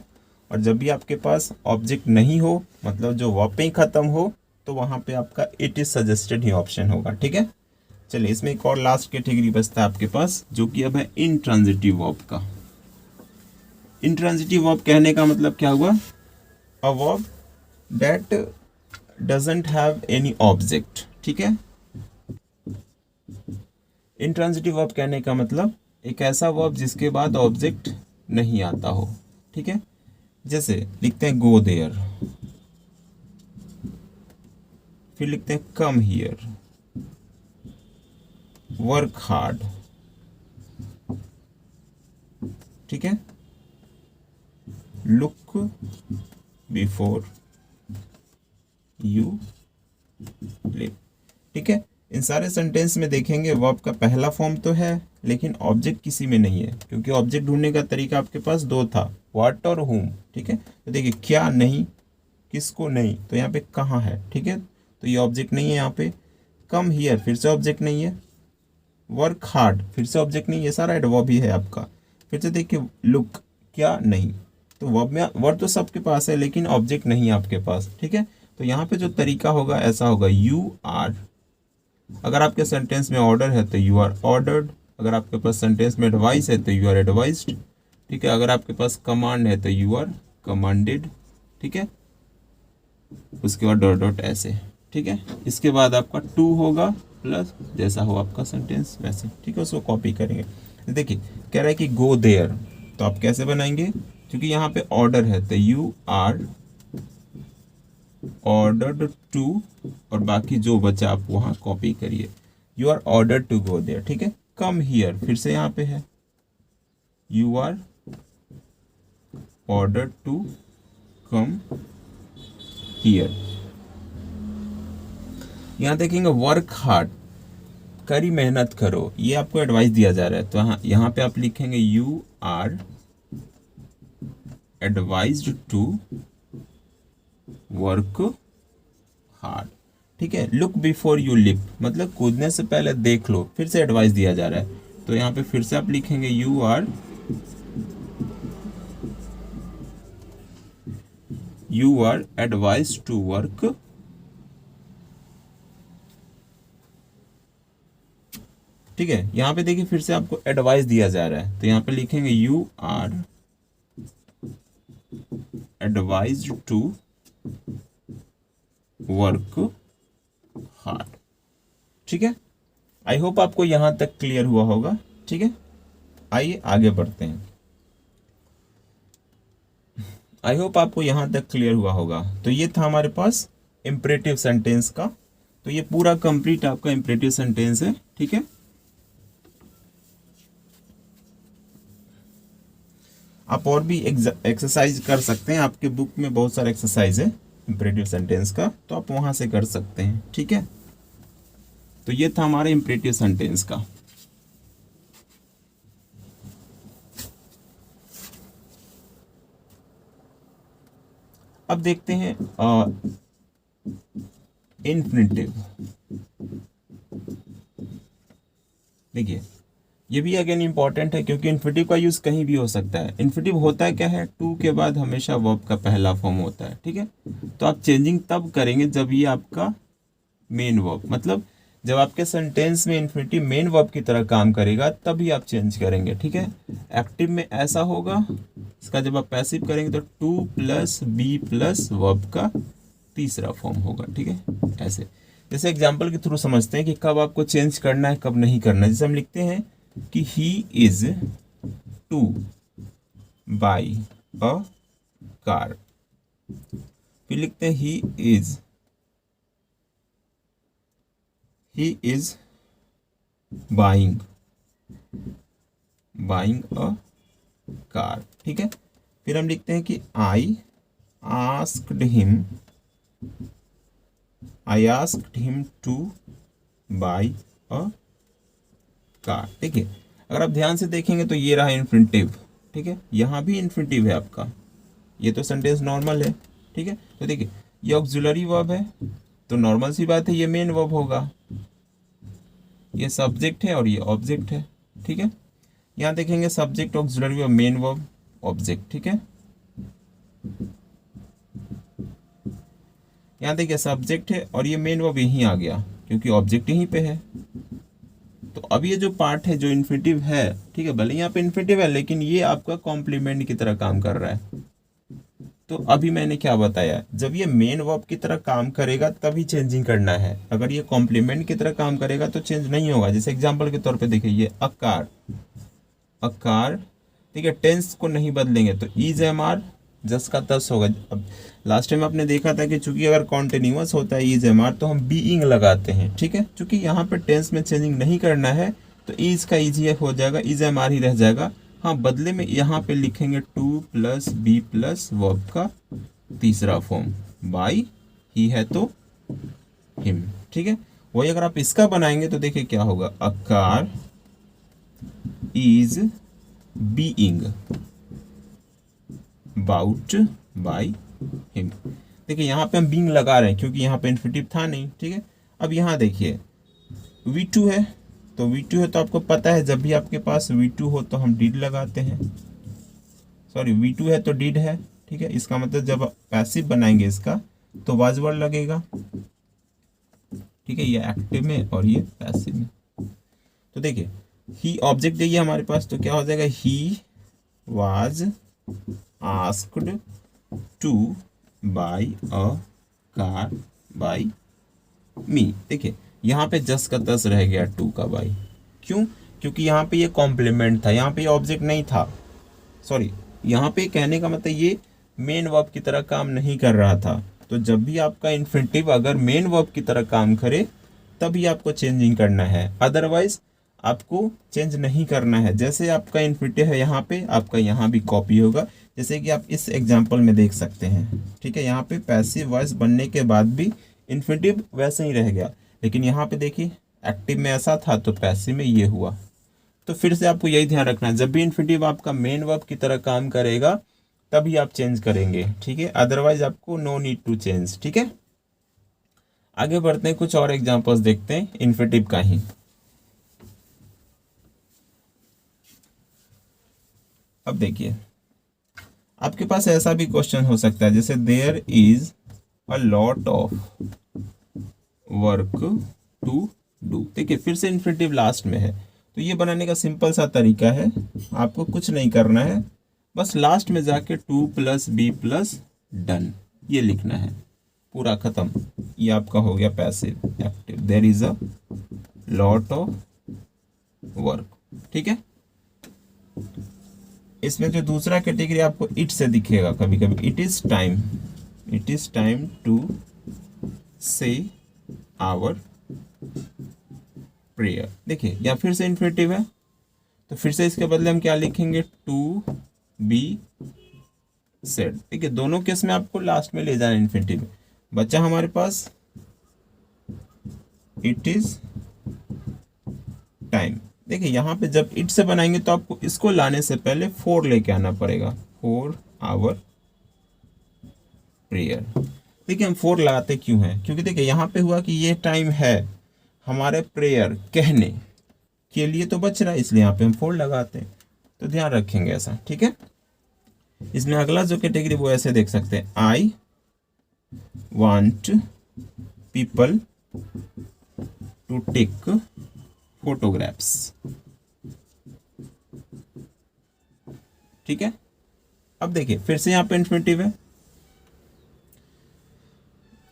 और जब भी आपके पास ऑब्जेक्ट नहीं हो मतलब जो वर्ब पे ही खत्म हो तो वहां पे आपका it is suggested he option होगा, ठीक है। चलिए इसमें एक और लास्ट कैटेगरी बचता है आपके पास, जो कि अब है इंट्रांजिटिव वर्ब का। इंट्रांजिटिव वर्ब कहने का मतलब क्या हुआ, a verb that doesn't have any object, ठीक है। इंट्रांजिटिव वर्ब कहने का मतलब एक ऐसा वर्ब जिसके बाद ऑब्जेक्ट नहीं आता हो, ठीक है। जैसे लिखते हैं गो देयर, फिर लिखते हैं कम हियर, वर्क हार्ड, ठीक है, लुक बिफोर यू लिव, ठीक है। इन सारे सेंटेंस में देखेंगे वर्ब का पहला फॉर्म तो है लेकिन ऑब्जेक्ट किसी में नहीं है, क्योंकि ऑब्जेक्ट ढूंढने का तरीका आपके पास दो था, व्हाट और हुम, ठीक है। तो देखिए क्या नहीं, किसको नहीं, तो यहाँ पे कहाँ है, ठीक है, तो ये ऑब्जेक्ट नहीं है यहाँ पे। कम हियर फिर से ऑब्जेक्ट नहीं है, वर्क हार्ड फिर से ऑब्जेक्ट नहीं है, सारा वर्ब ही है आपका। फिर से देखिए लुक, क्या नहीं, तो वर्ब में वर्ब तो सबके पास है लेकिन ऑब्जेक्ट नहीं है आपके पास, ठीक है। तो यहाँ पे जो तरीका होगा ऐसा होगा यू आर अगर आपके सेंटेंस में ऑर्डर है तो यू आर ऑर्डर्ड, अगर आपके पास सेंटेंस में एडवाइस है तो यू आर एडवाइज्ड, ठीक है। अगर आपके पास कमांड है तो यू आर कमांडेड, ठीक है। उसके बाद डॉट डॉट ऐसे, ठीक है। इसके बाद आपका टू होगा प्लस जैसा हो आपका सेंटेंस वैसे, ठीक है। उसको कॉपी करेंगे। देखिए कह रहा है कि गो देयर, तो आप कैसे बनाएंगे, क्योंकि यहाँ पे ऑर्डर है तो यू आर ऑर्डर्ड टू, और बाकी जो बचा आप वहाँ कॉपी करिए। You are ordered to go there, ठीक है। कम हियर फिर से यहाँ पे है, you are ordered to come here. यहाँ देखेंगे वर्क हार्ड, कड़ी मेहनत करो, ये आपको एडवाइस दिया जा रहा है। तो यहाँ पे आप लिखेंगे you are advised to work hard, ठीक है। लुक बिफोर यू लिप, मतलब कूदने से पहले देख लो, फिर से एडवाइस दिया जा रहा है। तो यहाँ पे फिर से आप लिखेंगे you are advised to work, ठीक है। यहाँ पे देखिए फिर से आपको एडवाइस दिया जा रहा है, तो यहाँ पे लिखेंगे you are advised to work hard, ठीक है। आई होप आपको यहां तक क्लियर हुआ होगा, ठीक है। आइए आगे बढ़ते हैं। आई होप आपको यहां तक क्लियर हुआ होगा। तो ये था हमारे पास इंपरेटिव सेंटेंस का, तो ये पूरा कंप्लीट आपका इंपरेटिव सेंटेंस है, ठीक है। आप और भी एक्सरसाइज कर सकते हैं, आपके बुक में बहुत सारे एक्सरसाइज है इंपरेटिव सेंटेंस का, तो आप वहां से कर सकते हैं, ठीक है। तो ये था हमारे इंपरेटिव सेंटेंस का। अब देखते हैं इन्फिनिटिव। देखिए ये भी अगेन इंपॉर्टेंट है, क्योंकि इन्फिनिटिव का यूज कहीं भी हो सकता है। इन्फिनिटिव होता है क्या है, टू के बाद हमेशा वर्ब का पहला फॉर्म होता है, ठीक है। तो आप चेंजिंग तब करेंगे जब ये आपका मेन वर्ब, मतलब जब आपके सेंटेंस में इन्फिनिटिव मेन वर्ब की तरह काम करेगा तभी आप चेंज करेंगे, ठीक है। एक्टिव में ऐसा होगा, इसका जब आप पैसिव करेंगे तो to plus be plus verb का तीसरा फॉर्म होगा, ठीक है। ऐसे जैसे एग्जाम्पल के थ्रू समझते हैं कि कब आपको चेंज करना है कब नहीं करना है। जैसे हम लिखते हैं कि he is to buy a car, फिर लिखते हैं he is buying a car, ठीक है। फिर हम लिखते हैं कि I asked him to buy a car, ठीक है। अगर आप ध्यान से देखेंगे तो ये रहा इन्फिनिटिव, ठीक है। यहाँ भी इन्फिनिटिव है आपका, ये तो सेंटेंस नॉर्मल है, ठीक है। तो देखिए ये ऑक्सिलरी वर्ब है, तो नॉर्मल सी बात है ये मेन वर्ब होगा। ये सब्जेक्ट है और ये ऑब्जेक्ट है, ठीक है। यहाँ देखेंगे subject auxiliary verb main verb object, ठीक है। यहाँ देखिए सब्जेक्ट है और ये मेन वर्ब यहीं आ गया क्योंकि ऑब्जेक्ट यहीं पे है। तो अब ये जो पार्ट है जो इन्फिनिटिव है, ठीक है, भले यहाँ पे इन्फिनिटिव है लेकिन ये आपका कॉम्प्लीमेंट की तरह काम कर रहा है। तो अभी मैंने क्या बताया, जब ये मेन वर्ब की तरह काम करेगा तभी चेंजिंग करना है। अगर ये कॉम्प्लीमेंट की तरह काम करेगा तो चेंज नहीं होगा। जैसे एग्जांपल के तौर पे देखिए ये अकार, ठीक है। टेंस को नहीं बदलेंगे तो इज एम आर जस का तस होगा। अब लास्ट टाइम आपने देखा था कि चूंकि अगर कॉन्टिन्यूअस होता है इज एम आर तो हम बीइंग लगाते हैं, ठीक है। चूंकि यहाँ पे टेंस में चेंजिंग नहीं करना है तो इज का इज हो जाएगा, इज एम आर ही रह जाएगा। हाँ, बदले में यहाँ पे लिखेंगे to plus be plus verb का तीसरा फॉर्म, बाई ही है तो हिम, ठीक है। वही अगर आप इसका बनाएंगे तो देखिए क्या होगा, a car is being bought by him. देखिए यहाँ पे हम बीइंग लगा रहे हैं क्योंकि यहाँ पे इन्फिनिटिव था नहीं, ठीक है। अब यहाँ देखिए V2 है, तो V2 है तो आपको पता है जब भी आपके पास V2 हो तो हम डिड लगाते हैं। सॉरी V2 है तो डिड है, ठीक है। इसका मतलब जब पैसिव बनाएंगे इसका तो वाज वर्ड लगेगा, ठीक है, ये एक्टिव में और ये पैसिव में। तो देखिए ही ऑब्जेक्ट चाहिए हमारे पास, तो क्या हो जाएगा, he was asked to buy a car by me. देखिए यहाँ पे जस का तस रह गया टू का बाई, क्यों, क्योंकि यहाँ पे ये कॉम्प्लीमेंट था, यहाँ पे ये ऑब्जेक्ट नहीं था, सॉरी, यहाँ पे कहने का मतलब ये मेन वर्ब की तरह काम नहीं कर रहा था। तो जब भी आपका इन्फिनिटिव अगर मेन वर्ब की तरह काम करे तभी आपको चेंजिंग करना है, अदरवाइज आपको चेंज नहीं करना है। जैसे आपका इन्फिनिटिव है यहाँ पे, आपका यहाँ भी कॉपी होगा, जैसे कि आप इस एग्जाम्पल में देख सकते हैं। ठीक है, यहाँ पे पैसिव वॉइस बनने के बाद भी इन्फिनिटिव वैसे ही रह गया, लेकिन यहाँ पे देखिए एक्टिव में ऐसा था तो पैसिव में ये हुआ। तो फिर से आपको यही ध्यान रखना है, जब भी इन्फिनिटिव आपका मेन वर्ब की तरह काम करेगा तभी आप चेंज करेंगे। ठीक है, अदरवाइज आपको नो नीड टू चेंज। ठीक है, आगे बढ़ते हैं, कुछ और एग्जांपल्स देखते हैं इन्फिनिटिव का ही। अब देखिए आपके पास ऐसा भी क्वेश्चन हो सकता है, जैसे there is a lot of work to do. देखिए फिर से इन्फिनिटिव लास्ट में है, तो ये बनाने का सिंपल सा तरीका है, आपको कुछ नहीं करना है, बस लास्ट में जाके to plus be plus done ये लिखना है, पूरा खत्म। ये आपका हो गया passive active, there is a lot of work. ठीक है, इसमें जो दूसरा कैटेगरी आपको इट से दिखेगा कभी कभी, इट इज टाइम टू से आवर प्रेयर। देखिए या फिर से इन्फिनिटिव है, तो फिर से इसके बदले हम क्या लिखेंगे, टू बी सेड। ठीक है, दोनों केस में आपको लास्ट में ले जाना इन्फिनिटिव। बच्चा हमारे पास इट इज टाइम। देखिए यहाँ पे जब इट से बनाएंगे तो आपको इसको लाने से पहले फोर लेके आना पड़ेगा, फॉर आवर प्रेयर। देखिए हम फोर लगाते क्यों हैं, क्योंकि देखिए यहाँ पे हुआ कि ये टाइम है हमारे प्रेयर कहने के लिए तो बच रहा है, इसलिए यहाँ पे हम फोर लगाते हैं, तो ध्यान रखेंगे ऐसा। ठीक है, इसमें अगला जो कैटेगरी वो ऐसे देख सकते हैं, I want people to take photographs. ठीक है, अब देखिए फिर से यहाँ पे इन्फिनिटिव है,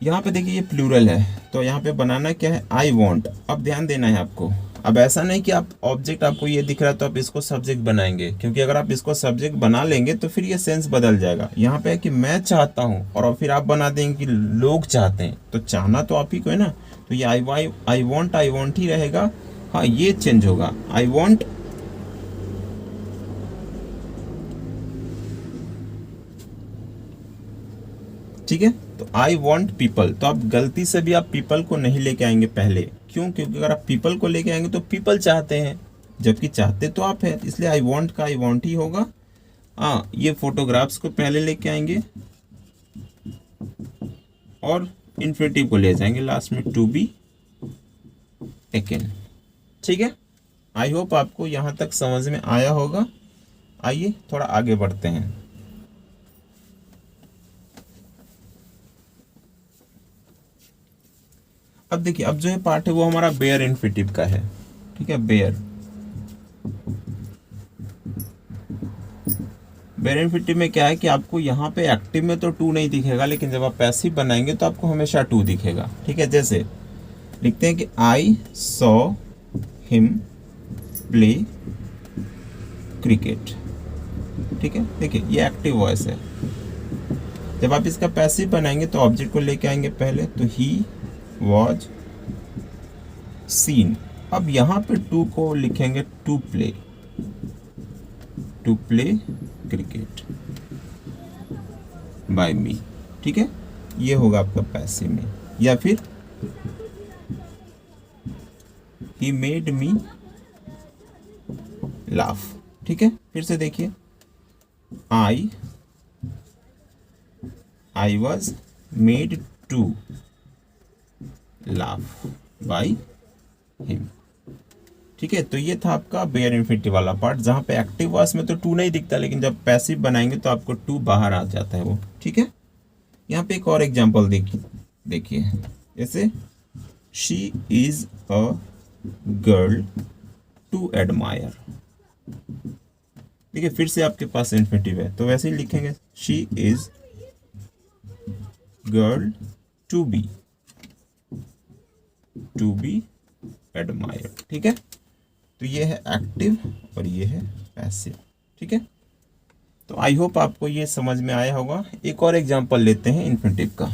यहाँ पे देखिए ये प्लूरल है, तो यहाँ पे बनाना क्या है, आई वॉन्ट। अब ध्यान देना है आपको, अब ऐसा नहीं कि आप ऑब्जेक्ट आपको ये दिख रहा है तो आप इसको सब्जेक्ट बनाएंगे, क्योंकि अगर आप इसको सब्जेक्ट बना लेंगे तो फिर ये सेंस बदल जाएगा। यहाँ पे है कि मैं चाहता हूँ और फिर आप बना देंगे कि लोग चाहते हैं, तो चाहना तो आप ही को है ना, तो ये आई वॉन्ट ही रहेगा। हाँ ये चेंज होगा, आई वॉन्ट ठीक है, तो आई वॉन्ट पीपल, तो आप गलती से भी आप पीपल को नहीं लेके आएंगे पहले, क्यों, क्योंकि अगर आप पीपल को लेके आएंगे तो पीपल चाहते हैं, जबकि चाहते तो आप हैं, इसलिए आई वॉन्ट का आई वॉन्ट ही होगा। हाँ ये फोटोग्राफ्स को पहले लेके आएंगे और इन्फिनिटिव को ले जाएंगे लास्ट में, टू बी टेकन। ठीक है, आई होप आपको यहाँ तक समझ में आया होगा। आइए थोड़ा आगे बढ़ते हैं। अब देखिए अब जो है पार्ट है वो हमारा बेयर इन्फिनिटिव का है। ठीक है, बेयर इन्फिनिटिव में क्या है कि आपको यहाँ पे एक्टिव में तो टू नहीं दिखेगा, लेकिन जब आप पैसिव बनाएंगे तो आपको हमेशा टू दिखेगा। ठीक है, जैसे लिखते हैं कि I saw him play cricket. ठीक है, देखिए ये एक्टिव वॉइस है। जब आप इसका पैसिव बनाएंगे तो ऑब्जेक्ट को लेके आएंगे पहले, तो ही वॉज सीन। अब यहाँ पे टू को लिखेंगे टू प्ले क्रिकेट बाय मी। ठीक है, ये होगा आपका पैसिव में। या फिर ही मेड मी लाफ। ठीक है, फिर से देखिए I was made to laugh by him. ठीक है, तो ये था आपका बेयर इन्फिनिटिव वाला पार्ट, जहां पे एक्टिव वॉइस में तो टू नहीं दिखता, लेकिन जब पैसिव बनाएंगे तो आपको टू बाहर आ जाता है वो। ठीक है, यहाँ पे एक और एग्जांपल देखिए, जैसे she is a girl to admire. देखिए फिर से आपके पास इन्फिनेटिव है तो वैसे ही लिखेंगे, she is girl to be admired. ठीक है, तो ये है एक्टिव और ये है पैसिव। ठीक है, तो आई होप आपको ये समझ में आया होगा। एक और एग्जांपल लेते हैं इन्फिनेटिव का,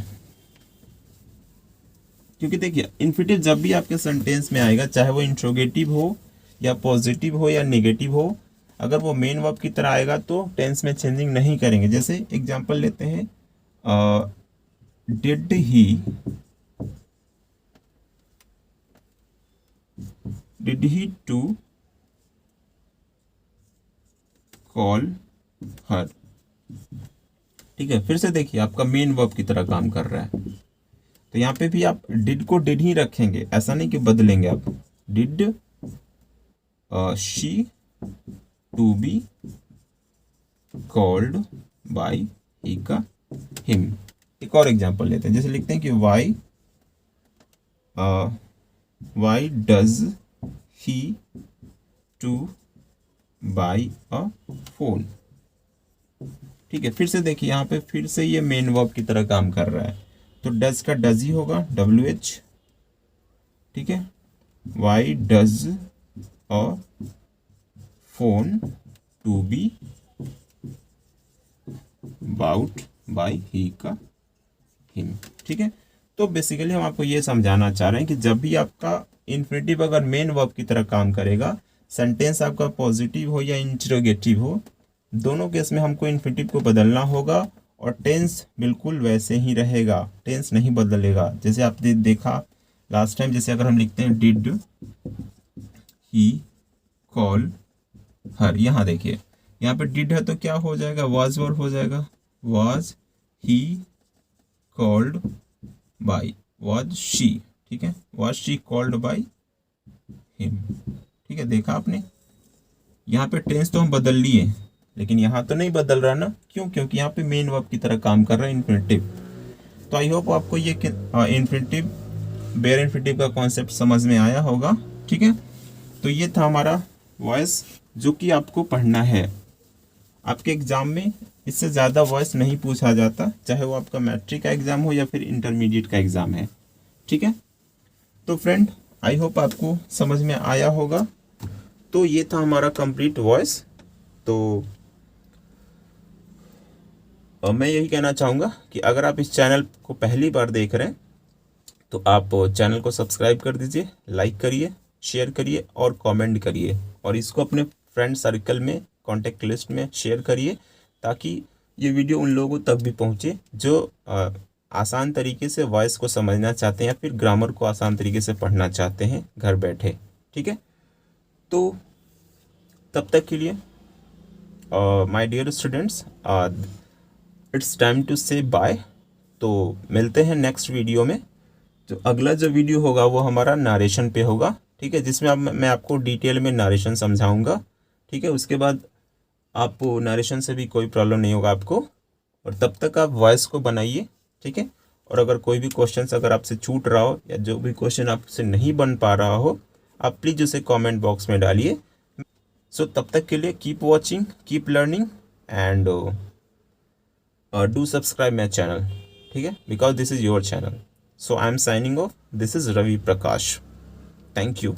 क्योंकि देखिए इन्फिनेटिव जब भी आपके सेंटेंस में आएगा, चाहे वो इंट्रोगेटिव हो या पॉजिटिव हो या नेगेटिव हो, अगर वो मेन वर्ब की तरह आएगा तो टेंस में चेंजिंग नहीं करेंगे। जैसे एग्जांपल लेते हैं, did he to call her. ठीक है, फिर से देखिए आपका मेन वर्ब की तरह काम कर रहा है, तो यहाँ पे भी आप डिड को डिड ही रखेंगे, ऐसा नहीं कि बदलेंगे आप। Did she to be called by he का हिम। एक और एग्जांपल लेते हैं, जैसे लिखते हैं कि why does he to buy a phone. ठीक है, फिर से देखिए यहाँ पे फिर से ये मेन वर्ब की तरह काम कर रहा है, तो डज का डज ही होगा, WH। ठीक है, why does a phone to be bought by he का हिम। ठीक है, तो बेसिकली हम आपको ये समझाना चाह रहे हैं कि जब भी आपका इन्फिनेटिव अगर मेन वर्ब की तरह काम करेगा, सेंटेंस आपका पॉजिटिव हो या इंट्रोगेटिव हो, दोनों केस में हमको इन्फिनेटिव को बदलना होगा और टेंस बिल्कुल वैसे ही रहेगा, टेंस नहीं बदलेगा। जैसे आपने देखा लास्ट टाइम, जैसे अगर हम लिखते हैं डिड ही कॉल हर, यहाँ देखिए यहाँ पे डिड है तो क्या हो जाएगा, वाज वर्ब हो जाएगा, was he called by, was she. ठीक है, was she called by him. ठीक है, देखा आपने, यहाँ पे टेंस तो हम बदल लिए, लेकिन यहाँ तो नहीं बदल रहा ना, क्यों? क्योंकि यहाँ पे मेन वर्ब की तरह काम कर रहा है इन्फिनेटिव। तो आई होप आपको ये इन्फिनेटिव, बेयर इन्फिनेटिव का कॉन्सेप्ट समझ में आया होगा। ठीक है, तो ये था हमारा वॉइस जो कि आपको पढ़ना है। आपके एग्जाम में इससे ज़्यादा वॉइस नहीं पूछा जाता, चाहे वो आपका मैट्रिक का एग्ज़ाम हो या फिर इंटरमीडिएट का एग्ज़ाम है। ठीक है, तो फ्रेंड आई होप आपको समझ में आया होगा। तो ये था हमारा कंप्लीट वॉइस। तो मैं यही कहना चाहूँगा कि अगर आप इस चैनल को पहली बार देख रहे हैं तो आप चैनल को सब्सक्राइब कर दीजिए, लाइक करिए, शेयर करिए और कमेंट करिए, और इसको अपने फ्रेंड सर्कल में, कॉन्टेक्ट लिस्ट में शेयर करिए, ताकि ये वीडियो उन लोगों तक भी पहुँचे जो आसान तरीके से वॉइस को समझना चाहते हैं या फिर ग्रामर को आसान तरीके से पढ़ना चाहते हैं घर बैठे। ठीक है, तो तब तक के लिए my dear students, it's time to say bye. तो मिलते हैं नेक्स्ट वीडियो में। तो अगला जो वीडियो होगा वो हमारा नारेशन पे होगा। ठीक है, जिसमें मैं आपको डिटेल में नारेशन समझाऊंगा। ठीक है, उसके बाद आपको नारेशन से भी कोई प्रॉब्लम नहीं होगा आपको, और तब तक आप वॉइस को बनाइए। ठीक है, और अगर कोई भी क्वेश्चन अगर आपसे छूट रहा हो या जो भी क्वेश्चन आपसे नहीं बन पा रहा हो, आप प्लीज़ उसे कमेंट बॉक्स में डालिए। सो तब तक के लिए keep watching, keep learning and do subscribe my channel. ठीक है, because this is your channel. So I am signing off. This is Ravi Prakash. Thank you.